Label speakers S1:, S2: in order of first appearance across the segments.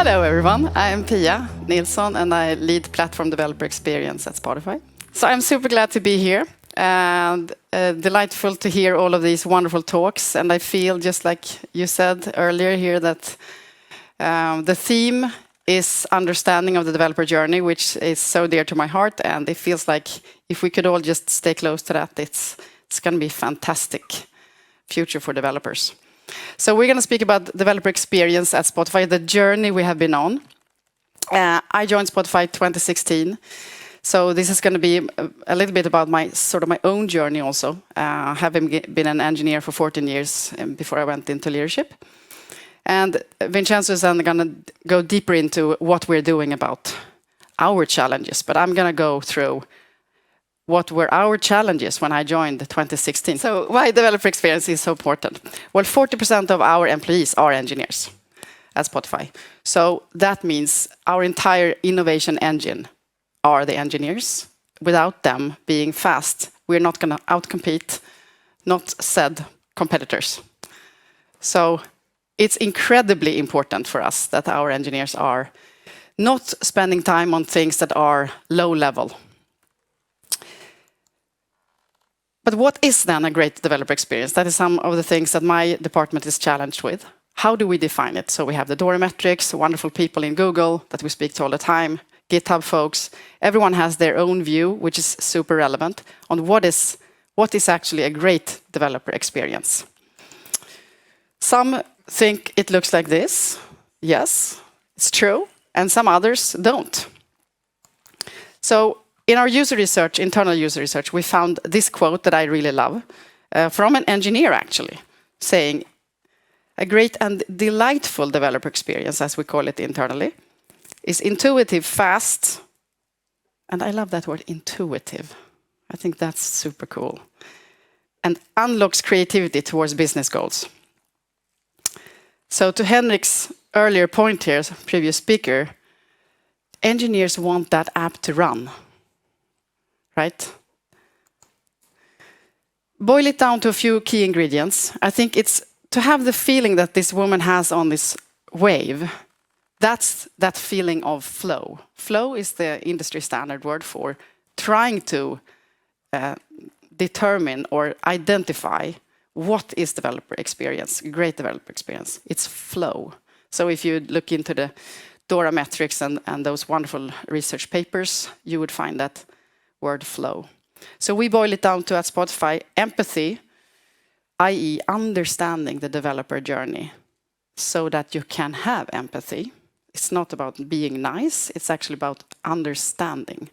S1: Hello everyone, I'm Pia Nilsson and I lead platform developer experience at Spotify. So I'm super glad to be here and delightful to hear all of these wonderful talks, and I feel just like you said earlier here that the theme is understanding of the developer journey, which is so dear to my heart, and it feels like if we could all just stay close to that, it's going to be a fantastic future for developers. So we're going to speak about developer experience at Spotify, the journey we have been on. I joined Spotify 2016, so this is going to be a little bit about my own journey also, having been an engineer for 14 years before I went into leadership. And Vincenzo is then going to go deeper into what we're doing about our challenges, but I'm going to go through what were our challenges when I joined 2016. So why developer experience is so important? Well, 40% of our employees are engineers at Spotify. So that means our entire innovation engine are the engineers. Without them being fast, we're not going to outcompete, not said competitors. So it's incredibly important for us that our engineers are not spending time on things that are low level. But what is then a great developer experience? That is some of the things that my department is challenged with. How do we define it? So we have the DORA metrics, wonderful people in Google that we speak to all the time, GitHub folks. Everyone has their own view, which is super relevant, on what is actually a great developer experience. Some think it looks like this. Yes, it's true. And some others don't. So in our user research, internal user research, we found this quote that I really love from an engineer actually, saying, a great and delightful developer experience, as we call it internally, is intuitive, fast, and I love that word, intuitive. I think that's super cool. And unlocks creativity towards business goals. So to Henrik's earlier point here, previous speaker, engineers want that app to run. Right? Boil it down to a few key ingredients. I think it's to have the feeling that this woman has on this wave. That's that feeling of flow. Flow is the industry standard word for trying to determine or identify what is developer experience, great developer experience. It's flow. So if you look into the DORA metrics and those wonderful research papers, you would find that word flow. So we boil it down to, at Spotify, empathy, i.e. understanding the developer journey so that you can have empathy. It's not about being nice, it's actually about understanding.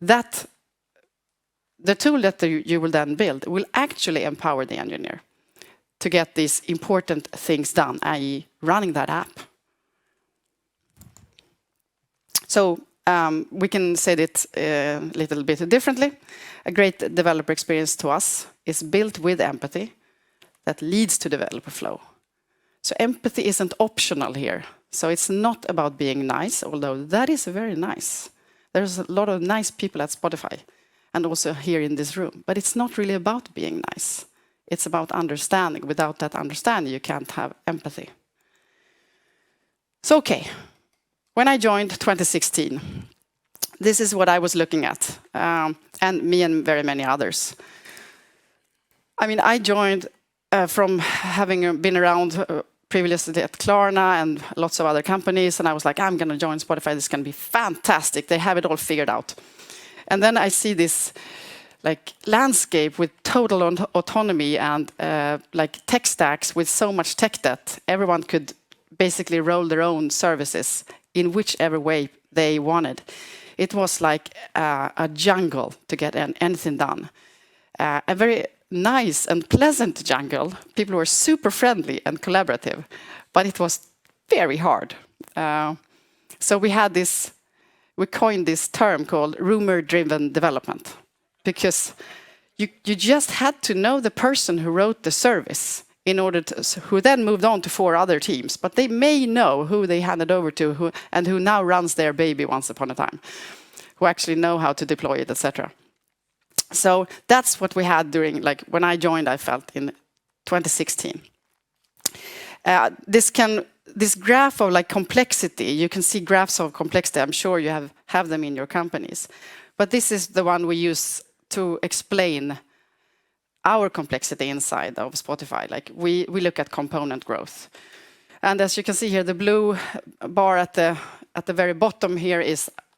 S1: That the tool that you will then build will actually empower the engineer to get these important things done, i.e. running that app. So we can say it a little bit differently. A great developer experience to us is built with empathy that leads to developer flow. So empathy isn't optional here. So it's not about being nice, although that is very nice. There's a lot of nice people at Spotify and also here in this room. But it's not really about being nice. It's about understanding. Without that understanding, you can't have empathy. So, okay. When I joined 2016, this is what I was looking at, and me and very many others. I mean, I joined from having been around previously at Klarna and lots of other companies, and I was like, I'm going to join Spotify, this is going to be fantastic, they have it all figured out. And then I see this landscape with total autonomy and tech stacks with so much tech that everyone could basically roll their own services in whichever way they wanted. It was like a jungle to get anything done. A very nice and pleasant jungle. People were super friendly and collaborative, but it was very hard. So we coined this term called rumor-driven development, because you just had to know the person who wrote the service in order to, who then moved on to 4 other teams, but they may know who they handed over to and who now runs their baby once upon a time, who actually know how to deploy it, etc. So that's what we had during, when I joined, I felt in 2016. this graph of like complexity, you can see graphs of complexity. I'm sure you have them in your companies. But this is the one we use to explain our complexity inside of Spotify. Like we look at component growth. And as you can see here, the blue bar at the very bottom here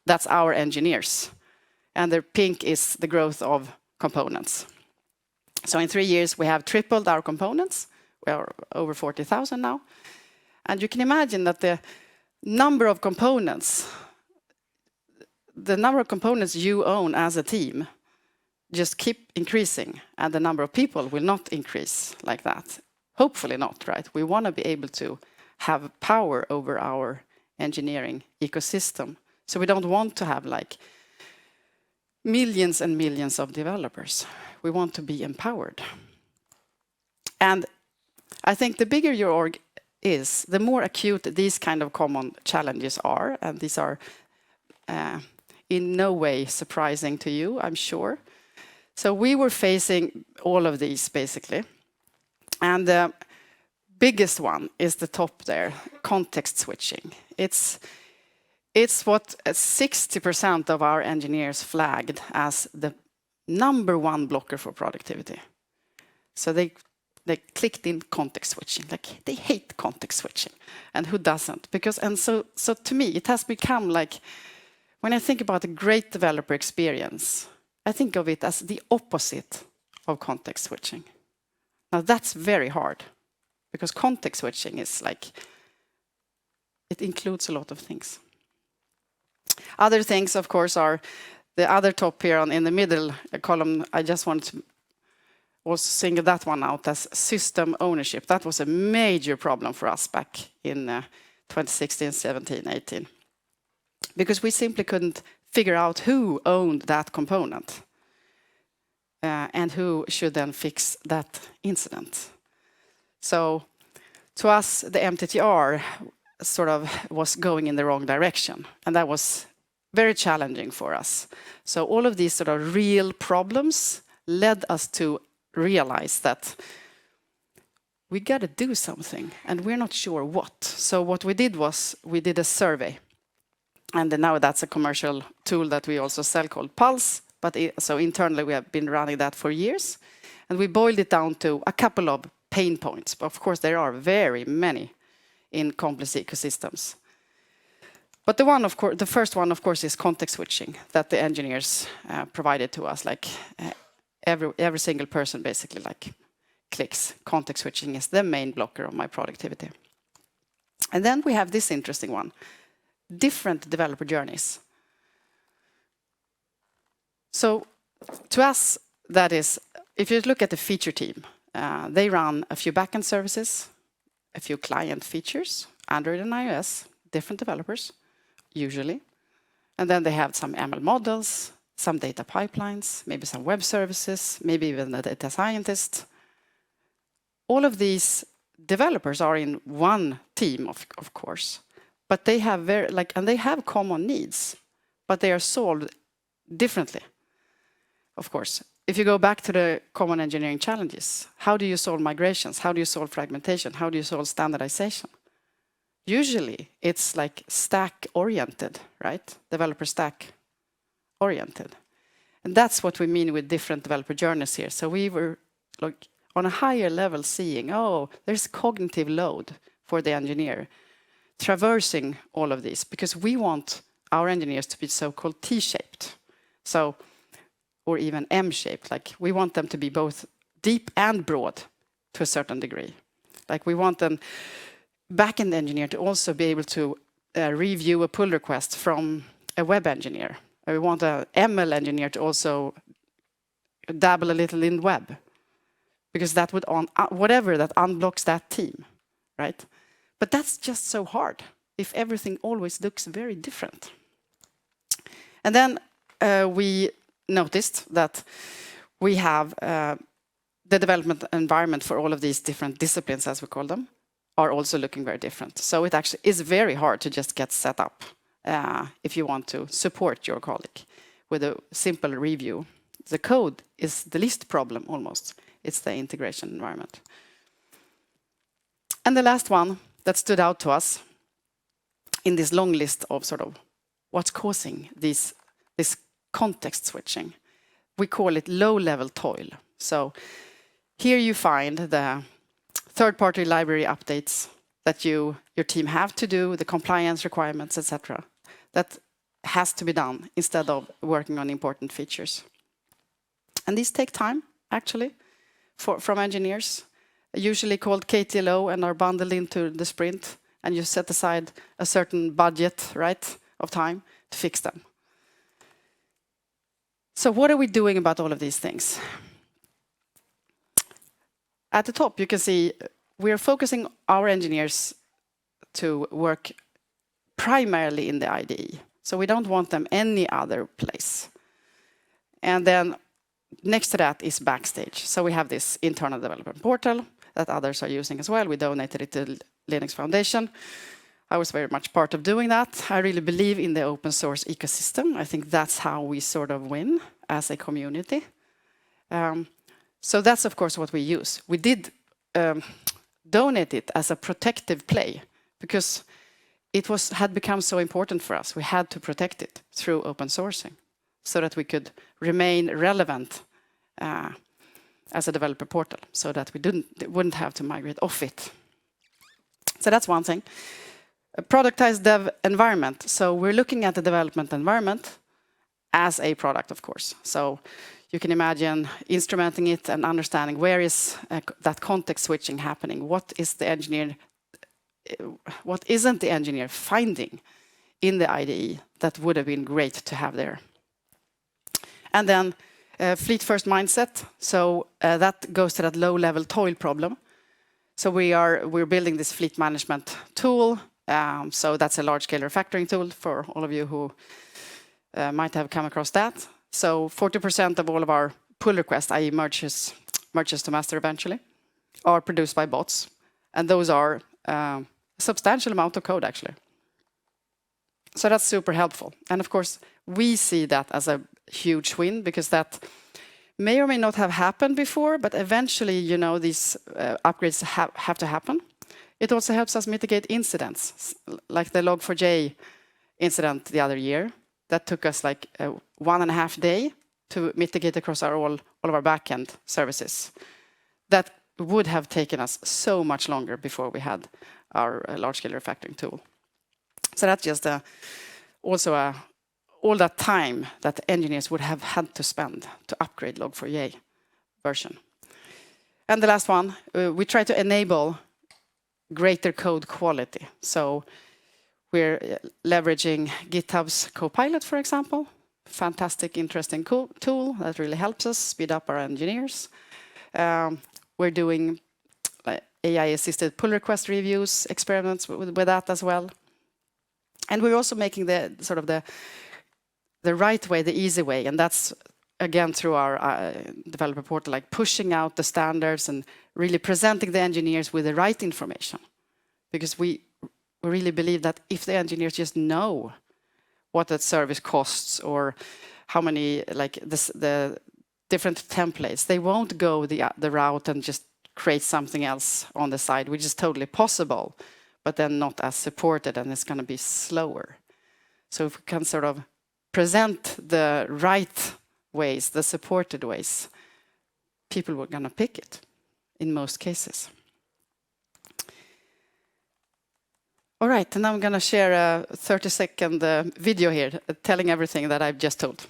S1: that's our engineers. And the pink is the growth of components. So in 3 years, we have tripled our components. We are over 40,000 now. And you can imagine that the number of components you own as a team just keep increasing, and the number of people will not increase like that. Hopefully not, right? We want to be able to have power over our engineering ecosystem. So we don't want to have like millions and millions of developers. We want to be empowered. And I think the bigger your org is, the more acute these kind of common challenges are. And these are in no way surprising to you, I'm sure. So we were facing all of these, basically. And the biggest one is the top there, context switching. It's what 60% of our engineers flagged as the #1 blocker for productivity. So they clicked in context switching. Like, they hate context switching. And who doesn't? So to me, it has become like, when I think about a great developer experience, I think of it as the opposite of context switching. Now that's very hard, because context switching is like, it includes a lot of things. Other things, of course, are the other top here in the middle column. I just wanted to also single that one out as system ownership. That was a major problem for us back in 2016, 17, 18. Because we simply couldn't figure out who owned that component and who should then fix that incident. So to us, the MTTR sort of was going in the wrong direction, and that was very challenging for us. So all of these sort of real problems led us to realize that we got to do something, and we're not sure what. So what we did was we did a survey. And now that's a commercial tool that we also sell called Pulse. So internally, we have been running that for years. And we boiled it down to a couple of pain points. But of course, there are very many in complex ecosystems. But the first one, of course, is context switching that the engineers provided to us. Like every single person basically like clicks. Context switching is the main blocker of my productivity. And then we have this interesting one. Different developer journeys. So to us, that is, if you look at the feature team, they run a few backend services, a few client features, Android and iOS, different developers, usually. And then they have some ML models, some data pipelines, maybe some web services, maybe even a data scientist. All of these developers are in one team, of course. But they have they have common needs, but they are solved differently. Of course, if you go back to the common engineering challenges, how do you solve migrations? How do you solve fragmentation? How do you solve standardization? Usually, it's like stack-oriented, right? Developer stack-oriented. And that's what we mean with different developer journeys here. So we were like on a higher level seeing, oh, there's cognitive load for the engineer traversing all of these, because we want our engineers to be so-called T-shaped, or even M-shaped. Like we want them to be both deep and broad to a certain degree. Like we want a backend engineer to also be able to review a pull request from a web engineer. We want an ML engineer to also dabble a little in web, because that would whatever that unblocks that team, right? But that's just so hard if everything always looks very different. And then we noticed that we have the development environment for all of these different disciplines, as we call them, are also looking very different. So it actually is very hard to just get set up if you want to support your colleague with a simple review. The code is the least problem almost. It's the integration environment. And the last one that stood out to us in this long list of sort of what's causing this context switching. We call it low-level toil. So here you find the third-party library updates that your team have to do, the compliance requirements, etc. That has to be done instead of working on important features. And these take time, actually, from engineers, usually called KTLO and are bundled into the sprint, and you set aside a certain budget, right, of time to fix them. So what are we doing about all of these things? At the top, you can see we are focusing our engineers to work primarily in the IDE. So we don't want them any other place. And then next to that is Backstage. So we have this internal development portal that others are using as well. We donated it to Linux Foundation. I was very much part of doing that. I really believe in the open source ecosystem. I think that's how we sort of win as a community. So that's, of course, what we use. We did donate it as a protective play because it had become so important for us. We had to protect it through open sourcing so that we could remain relevant as a developer portal so that we wouldn't have to migrate off it. So that's one thing. A productized dev environment. So we're looking at the development environment as a product, of course. So you can imagine instrumenting it and understanding where is that context switching happening. What is the engineer? What isn't the engineer finding in the IDE that would have been great to have there? And then fleet first mindset. So that goes to that low level toil problem. So we're building this fleet management tool. So that's a large scale refactoring tool for all of you who might have come across that. So 40% of all of our pull requests, i.e. merges to master eventually, are produced by bots. And those are a substantial amount of code, actually. So that's super helpful. And of course, we see that as a huge win because that may or may not have happened before, but eventually, you know, these upgrades have to happen. It also helps us mitigate incidents, like the Log4j incident the other year. That took us like 1.5 days to mitigate across all of our backend services. That would have taken us so much longer before we had our large-scale refactoring tool. So that's just also all that time that engineers would have had to spend to upgrade Log4j version. And the last one, we try to enable greater code quality. So we're leveraging GitHub's Copilot, for example. Fantastic, interesting tool that really helps us speed up our engineers. We're doing AI-assisted pull request reviews, experiments with that as well. And we're also making the right way, the easy way, and that's again through our developer portal, like pushing out the standards and really presenting the engineers with the right information. Because we really believe that if the engineers just know what that service costs or how many, like the different templates, they won't go the route and just create something else on the side, which is totally possible, but then not as supported, and it's going to be slower. So if we can sort of present the right ways, the supported ways, people were going to pick it in most cases. All right, and I'm going to share a 30-second video here telling everything that I've just told.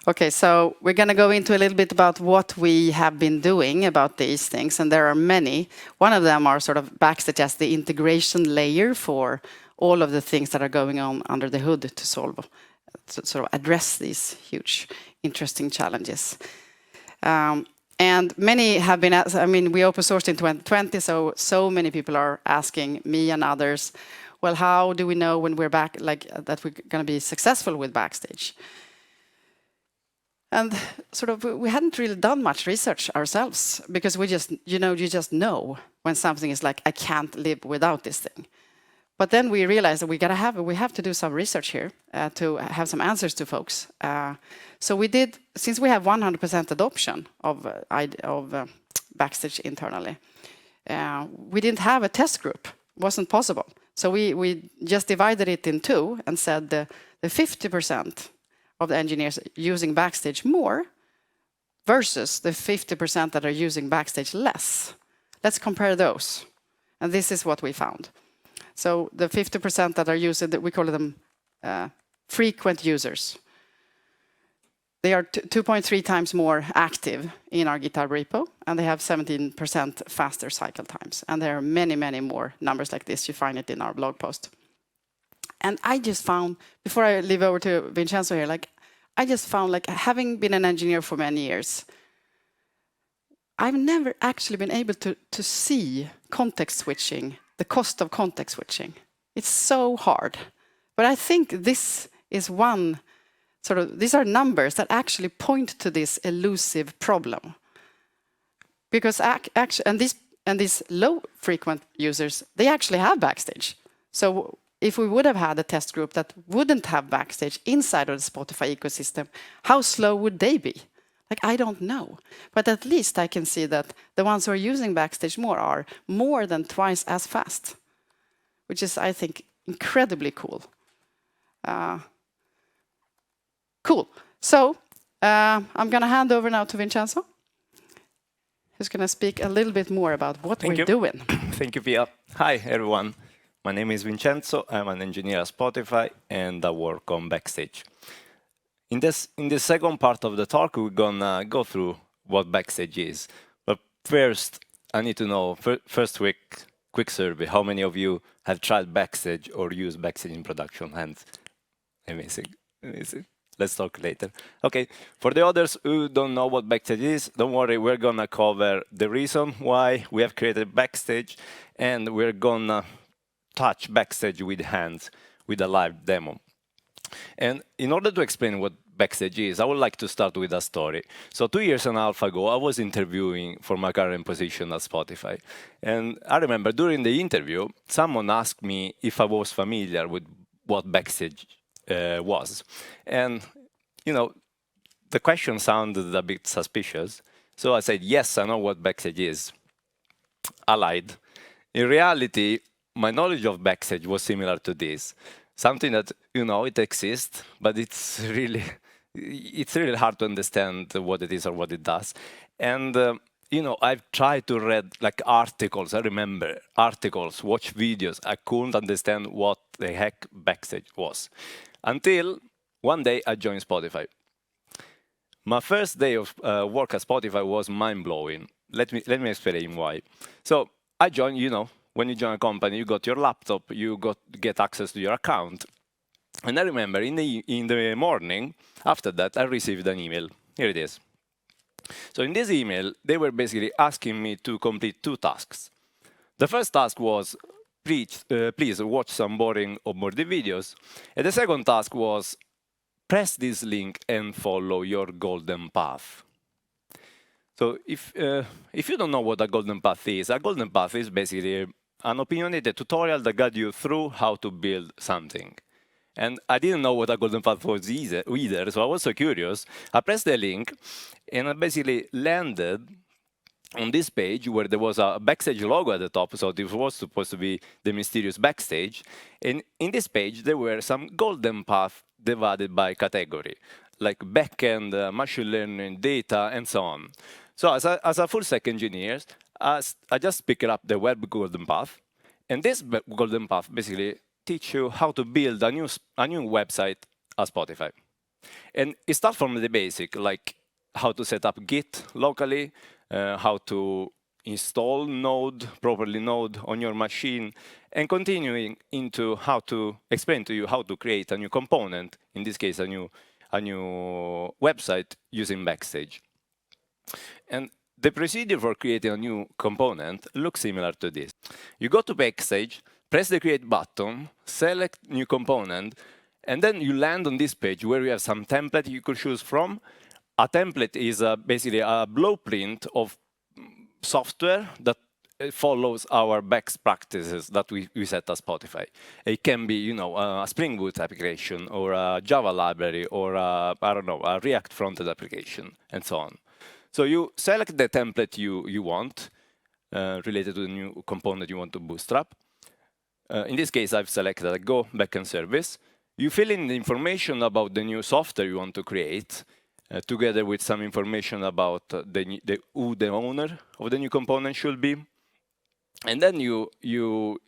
S1: Okay, so we're going to go into a little bit about what we have been doing about these things, and there are many. One of them are sort of Backstage as the integration layer for all of the things that are going on under the hood to solve, to sort of address these huge, interesting challenges. And many have been, I mean, we open sourced in 2020, so many people are asking me and others, well, how do we know when we're back, like that we're going to be successful with Backstage? And sort of, we hadn't really done much research ourselves because we just, you just know when something is like, I can't live without this thing. But then we realized that we have to do some research here to have some answers to folks. So we did, since we have 100% adoption of Backstage internally, we didn't have a test group. It wasn't possible. So we just divided it in two and said the 50% of the engineers using Backstage more versus the 50% that are using Backstage less. Let's compare those. And this is what we found. So the 50% that are using, we call them frequent users. They are 2.3 times more active in our GitHub repo, and they have 17% faster cycle times. And there are many, many more numbers like this. You find it in our blog post. And I just found, before I leave over to Vincenzo here, I just found, having been an engineer for many years, I've never actually been able to see context switching, the cost of context switching. It's so hard. But I think this is one these are numbers that actually point to this elusive problem. Because these low frequent users, they actually have Backstage. So if we would have had a test group that wouldn't have Backstage inside of the Spotify ecosystem, how slow would they be? I don't know. But at least I can see that the ones who are using Backstage more are more than twice as fast, which is, I think, incredibly cool. Cool. So I'm going to hand over now to Vincenzo, who's going to speak a little bit more about what we're doing.
S2: Thank you, Pia. Hi, everyone. My name is Vincenzo. I'm an engineer at Spotify, and I work on Backstage. In this second part of the talk, we're gonna go through what Backstage is. But first, I need to know, first quick survey, how many of you have tried Backstage or used Backstage in production? Hands. Amazing. Let's talk later. Okay, for the others who don't know what Backstage is, don't worry, we're gonna cover the reason why we have created Backstage, and we're gonna touch Backstage with hands with a live demo. And in order to explain what Backstage is, I would like to start with a story. So 2.5 years ago, I was interviewing for my current position at Spotify. And I remember during the interview, someone asked me if I was familiar with what Backstage was. And, the question sounded a bit suspicious. So I said, yes, I know what Backstage is. I lied. In reality, my knowledge of Backstage was similar to this. Something that, it exists, but it's really hard to understand what it is or what it does. And, I've tried to read articles. I remember articles, watch videos. I couldn't understand what the heck Backstage was. Until one day I joined Spotify. My first day of work at Spotify was mind-blowing. Let me explain why. So I joined, when you join a company, you got your laptop, you get access to your account. And I remember in the morning, after that, I received an email. Here it is. So in this email, they were basically asking me to complete 2 tasks. The first task was, please watch some boring onboarding videos. And the second task was, press this link and follow your golden path. So if you don't know what a golden path is basically an opinionated tutorial that guides you through how to build something. And I didn't know what a golden path was either, so I was so curious. I pressed the link, and I basically landed on this page where there was a Backstage logo at the top, so this was supposed to be the mysterious Backstage. And in this page, there were some golden paths divided by category, like backend, machine learning, data, and so on. So as a full-stack engineer, I just picked up the web golden path, and this golden path basically teach you how to build a new website at Spotify. And it starts from the basic, like how to set up Git locally, how to install Node, properly Node on your machine, and continuing into how to explain to you how to create a new component, in this case, a new website using Backstage. And the procedure for creating a new component looks similar to this. You go to Backstage, press the Create button, select New Component, and then you land on this page where you have some template you could choose from. A template is basically a blueprint of software that follows our best practices that we set at Spotify. It can be, a Spring Boot application, or a Java library, or a React frontend application, and so on. So you select the template you want related to the new component you want to bootstrap. In this case, I've selected a Go backend service. You fill in the information about the new software you want to create, together with some information about who the owner of the new component should be. And then you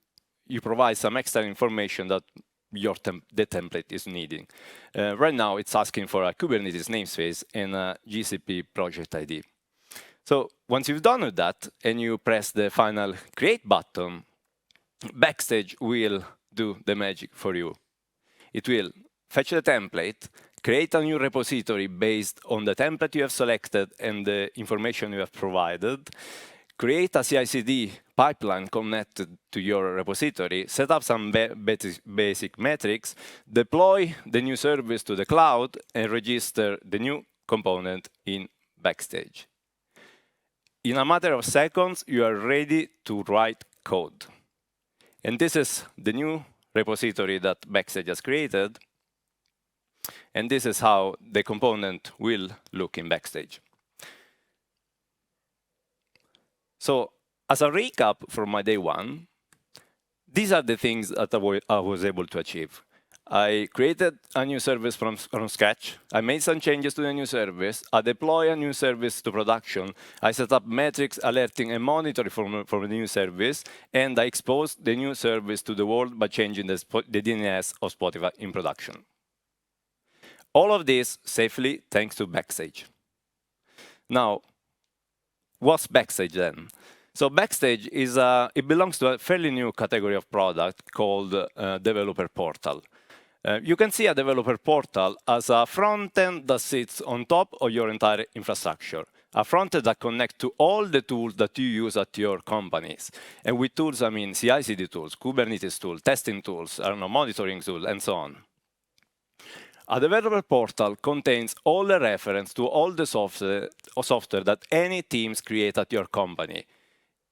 S2: provide some extra information that the template is needing. Right now, it's asking for a Kubernetes namespace and a GCP project ID. So once you've done with that, and you press the final Create button, Backstage will do the magic for you. It will fetch the template, create a new repository based on the template you have selected and the information you have provided, create a CI/CD pipeline connected to your repository, set up some basic metrics, deploy the new service to the cloud, and register the new component in Backstage. In a matter of seconds, you are ready to write code. And this is the new repository that Backstage has created. And this is how the component will look in Backstage. So as a recap from my day one, these are the things that I was able to achieve. I created a new service from scratch. I made some changes to the new service. I deploy a new service to production. I set up metrics, alerting, and monitoring for the new service. And I exposed the new service to the world by changing the DNS of Spotify in production. All of this safely thanks to Backstage. Now, what's Backstage then? So Backstage it belongs to a fairly new category of product called Developer Portal. You can see a developer portal as a front end that sits on top of your entire infrastructure. A front end that connects to all the tools that you use at your companies. And with tools, I mean CI/CD tools, Kubernetes tools, testing tools, monitoring tools, and so on. A developer portal contains all the reference to all the software that any teams create at your company.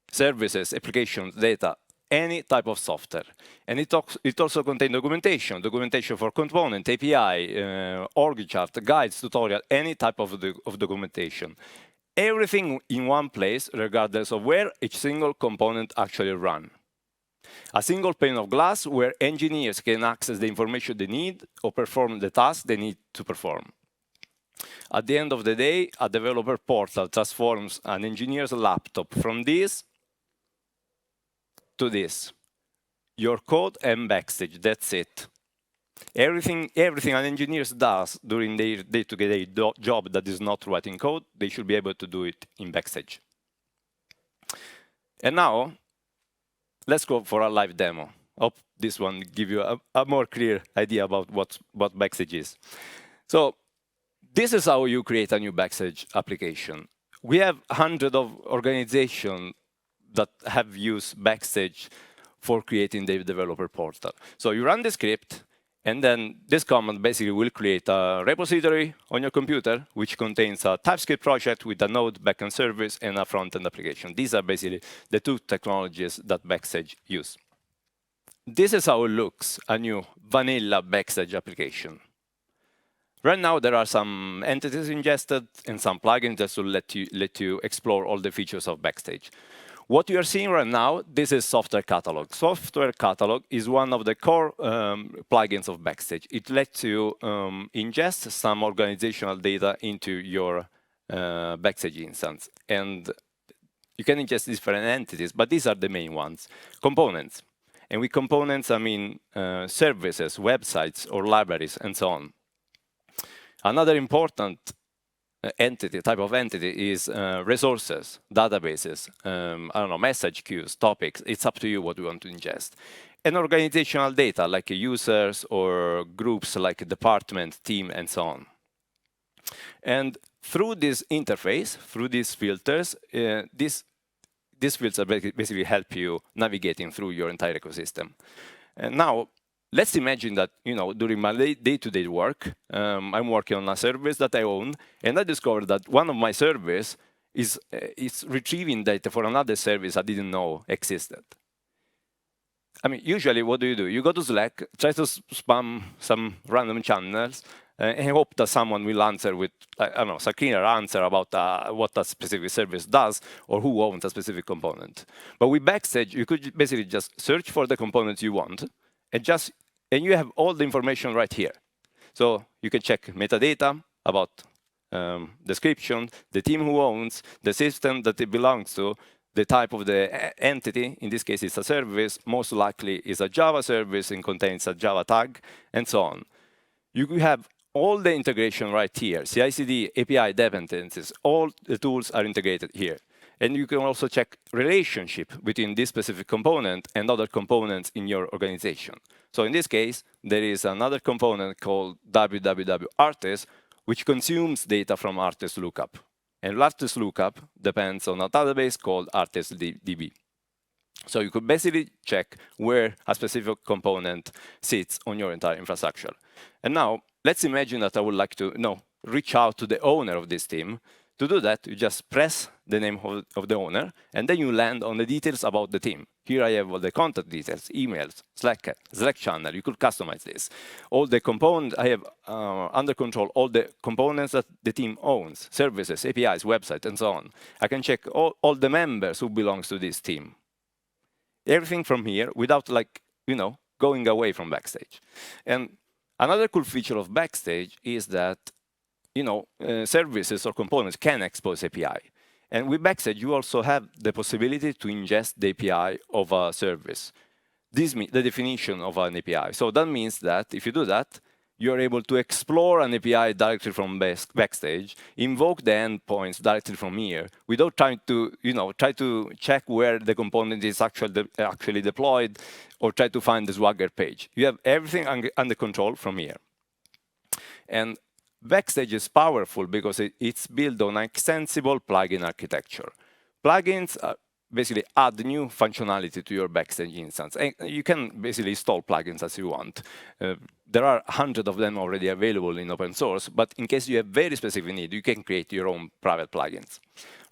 S2: Services, applications, data, any type of software. And it also contains documentation for component, API, org chart, guides, tutorial, any type of documentation. Everything in one place, regardless of where each single component actually runs. A single pane of glass where engineers can access the information they need or perform the tasks they need to perform. At the end of the day, a developer portal transforms an engineer's laptop from this to this. Your code and Backstage, that's it. Everything an engineer does during their day-to-day job that is not writing code, they should be able to do it in Backstage. And now, let's go for a live demo. Hope this one gives you a more clear idea about what Backstage is. So this is how you create a new Backstage application. We have hundreds of organizations that have used Backstage for creating the developer portal. So you run the script, and then this command basically will create a repository on your computer, which contains a TypeScript project with a Node backend service and a front-end application. These are basically the two technologies that Backstage use. This is how it looks, a new vanilla Backstage application. Right now, there are some entities ingested and some plugins that will let you explore all the features of Backstage. What you are seeing right now, this is Software Catalog. Software Catalog is one of the core plugins of Backstage. It lets you ingest some organizational data into your Backstage instance. And you can ingest different entities, but these are the main ones. Components. And with components, I mean services, websites, or libraries, and so on. Another important type of entity is resources, databases, I don't know, message queues, topics. It's up to you what you want to ingest. And organizational data like users or groups like department, team, and so on. And through this interface, through these filters, these filters basically help you navigating through your entire ecosystem. And now, let's imagine that, during my day-to-day work, I'm working on a service that I own, and I discovered that one of my services is retrieving data for another service I didn't know existed. I mean, usually, what do? You go to Slack, try to spam some random channels, and hope that someone will answer with, I don't know, some cleaner answer about what that specific service does or who owns a specific component. But with Backstage, you could basically just search for the components you want, and you have all the information right here. So you can check metadata about description, the team who owns, the system that it belongs to, the type of the entity. In this case, it's a service. Most likely is a Java service and contains a Java tag, and so on. You have all the integration right here. CI/CD, API, dependencies, all the tools are integrated here. And you can also check relationship between this specific component and other components in your organization. So in this case, there is another component called www.artist, which consumes data from artist lookup. And artist lookup depends on a database called artist.db. So you could basically check where a specific component sits on your entire infrastructure. And now, let's imagine that I would like to reach out to the owner of this team. To do that, you just press the name of the owner, and then you land on the details about the team. Here I have all the contact details, emails, Slack channel. You could customize this. All the components, I have under control all the components that the team owns, services, APIs, website, and so on. I can check all the members who belongs to this team. Everything from here without going away from Backstage. And another cool feature of Backstage is that services or components can expose API. And with Backstage, you also have the possibility to ingest the API of a service. This means the definition of an API. So that means that if you do that, you're able to explore an API directly from Backstage, invoke the endpoints directly from here, without trying to, try to check where the component is actually deployed, or try to find the Swagger page. You have everything under control from here. And Backstage is powerful because it's built on an extensible plugin architecture. Plugins basically add new functionality to your Backstage instance. And you can basically install plugins as you want. There are hundreds of them already available in open source, but in case you have very specific need, you can create your own private plugins.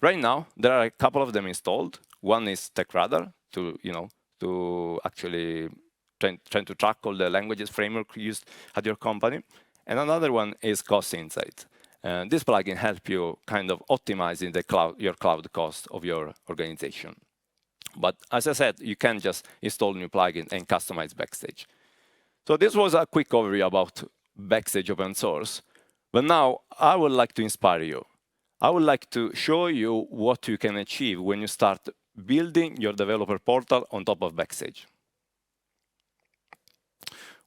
S2: Right now, there are a couple of them installed. One is TechRadar to actually trying to track all the languages framework used at your company. And another one is Cost Insight. This plugin helps you kind of optimizing your cloud cost of your organization. But as I said, you can just install new plugin and customize Backstage. So this was a quick overview about Backstage open source. But now I would like to inspire you. I would like to show you what you can achieve when you start building your developer portal on top of Backstage.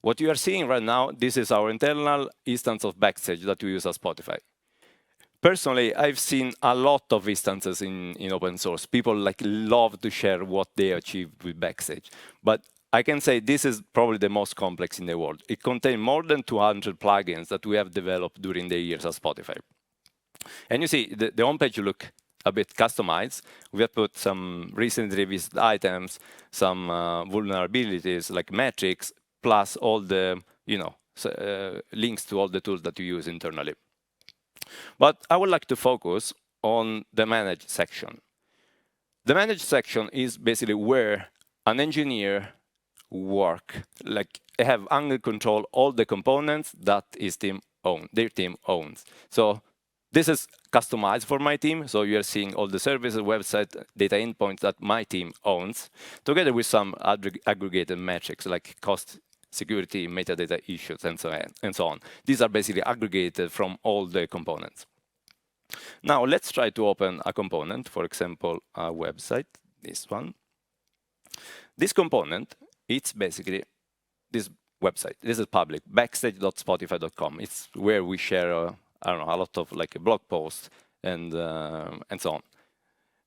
S2: What you are seeing right now, this is our internal instance of Backstage that we use at Spotify. Personally, I've seen a lot of instances in open source. People love to share what they achieved with Backstage. But I can say this is probably the most complex in the world. It contains more than 200 plugins that we have developed during the years at Spotify. And you see, the homepage look a bit customized. We have put some recently visited items, some vulnerabilities like metrics, plus all the links to all the tools that you use internally. But I would like to focus on the manage section. The manage section is basically where an engineer have under control all the components that their team owns. So this is customized for my team. So you're seeing all the services, website, data endpoints that my team owns, together with some aggregated metrics like cost, security, metadata issues, and so on. These are basically aggregated from all the components. Now let's try to open a component, for example, a website, this one. This component, it's basically this website. This is public, backstage.spotify.com. It's where we share, I don't know, a lot of like blog posts and so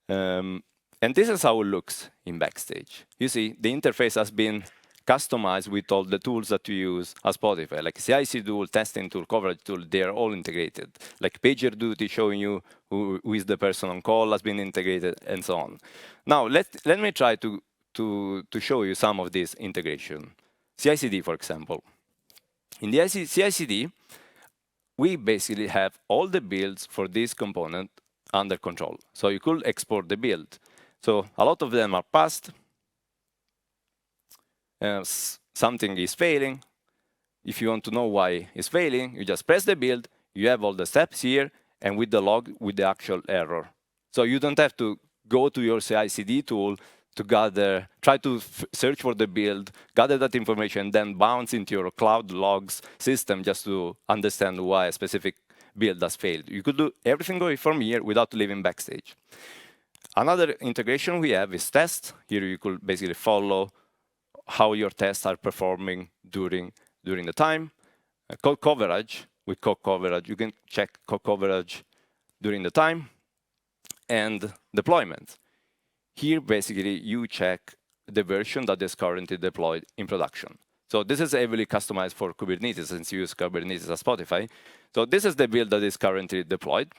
S2: on. And this is how it looks in Backstage. You see, the interface has been customized with all the tools that we use at Spotify, like CI/CD tool, testing tool, coverage tool. They are all integrated. Like PagerDuty showing you who is the person on call has been integrated, and so on. Now let me try to show you some of this integration. CI/CD, for example. In the CI/CD, we basically have all the builds for this component under control. So you could export the build. So a lot of them are passed. Something is failing. If you want to know why it's failing, you just press the build, you have all the steps here, and with the log, with the actual error. So you don't have to go to your CI/CD tool to gather, try to search for the build, gather that information, then bounce into your cloud logs system just to understand why a specific build has failed. You could do everything from here without leaving Backstage. Another integration we have is test. Here you could basically follow how your tests are performing during the time. Code coverage, with code coverage, you can check code coverage during the time. And deployment. Here, basically, you check the version that is currently deployed in production. So this is heavily customized for Kubernetes, since you use Kubernetes at Spotify. So this is the build that is currently deployed.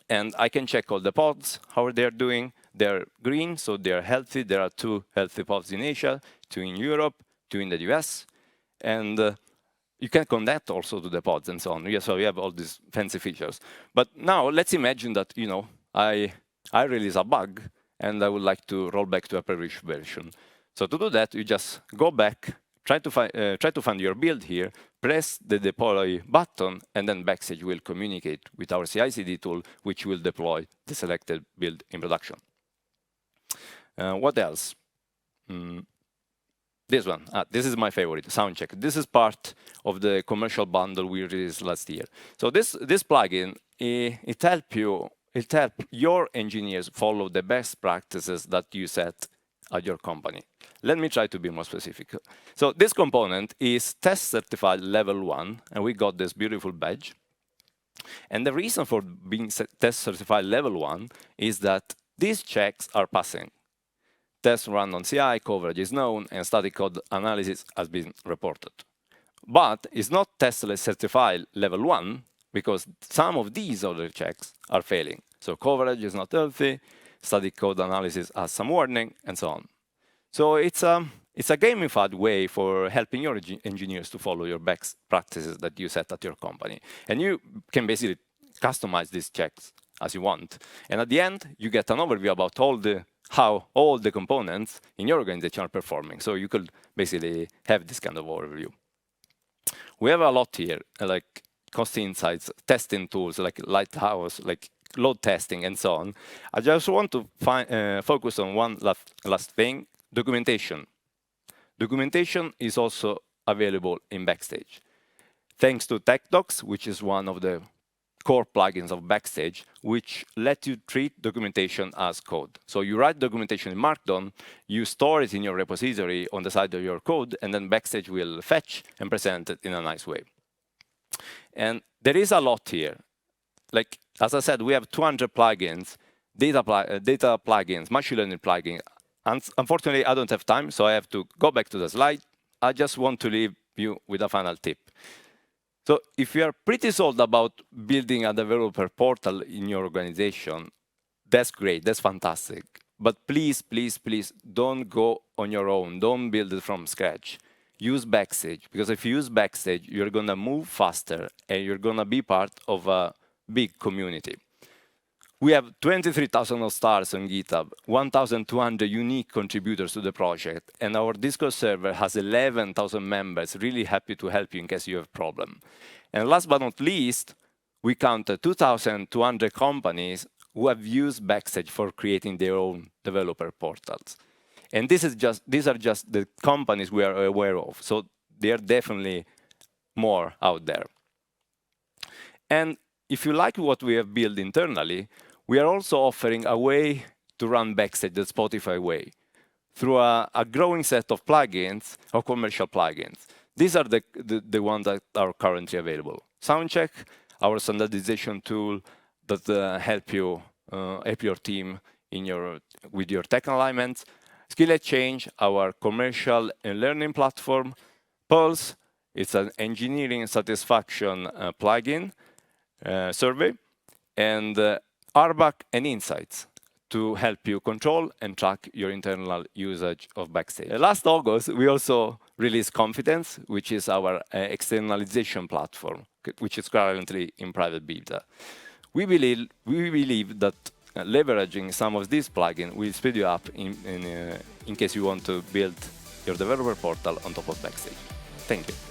S2: And I can check all the pods, how they're doing. They're green, so they're healthy. There are 2 healthy pods in Asia, 2 in Europe, 2 in the US. And you can connect also to the pods and so on. Yeah, so you have all these fancy features. But now let's imagine that, you know, I release a bug and I would like to roll back to a previous version. So to do that, you just go back, try to find your build here, press the deploy button, and then Backstage will communicate with our CI/CD tool, which will deploy the selected build in production. What else? This one. This is my favorite, Soundcheck. This is part of the commercial bundle we released last year. So this plugin, it helps your engineers follow the best practices that you set at your company. Let me try to be more specific. So this component is test certified level 1, and we got this beautiful badge. And the reason for being test certified level 1 is that these checks are passing. Tests run on CI, coverage is known, and static code analysis has been reported. But it's not test certified level 1, because some of these other checks are failing. So coverage is not healthy, static code analysis has some warning, and so on. So it's a gamified way for helping your engineers to follow your best practices that you set at your company. And you can basically customize these checks as you want. And at the end, you get an overview about how all the components in your organization are performing. So you could basically have this kind of overview. We have a lot here, like cost insights, testing tools, like Lighthouse, like load testing, and so on. I just want to focus on one last thing, documentation. Documentation is also available in Backstage. Thanks to TechDocs, which is one of the core plugins of Backstage, which let you treat documentation as code. So you write documentation in Markdown, you store it in your repository on the side of your code, and then Backstage will fetch and present it in a nice way. And there is a lot here. Like, as I said, we have 200 plugins, data plugins, machine learning plugins. Unfortunately, I don't have time, so I have to go back to the slide. I just want to leave you with a final tip. So if you are pretty sold about building a developer portal in your organization, that's great, that's fantastic. But please, please, please don't go on your own. Don't build it from scratch. Use Backstage, because if you use Backstage, you're going to move faster and you're going to be part of a big community. We have 23,000 stars on GitHub, 1,200 unique contributors to the project, and our Discord server has 11,000 members, really happy to help you in case you have a problem. And last but not least, we counted 2,200 companies who have used Backstage for creating their own developer portals. And these are just the companies we are aware of, so there are definitely more out there. And if you like what we have built internally, we are also offering a way to run Backstage the Spotify way through a growing set of plugins or commercial plugins. These are the ones that are currently available. Soundcheck, our standardization tool that help your team with your tech alignment. Skill Exchange, our commercial and learning platform. Pulse, it's an engineering satisfaction plugin survey. And RBAC and Insights to help you control and track your internal usage of Backstage. Last August, we also released Confidence, which is our externalization platform, which is currently in private beta. We believe that leveraging some of these plugins will speed you up in case you want to build your developer portal on top of Backstage. Thank you.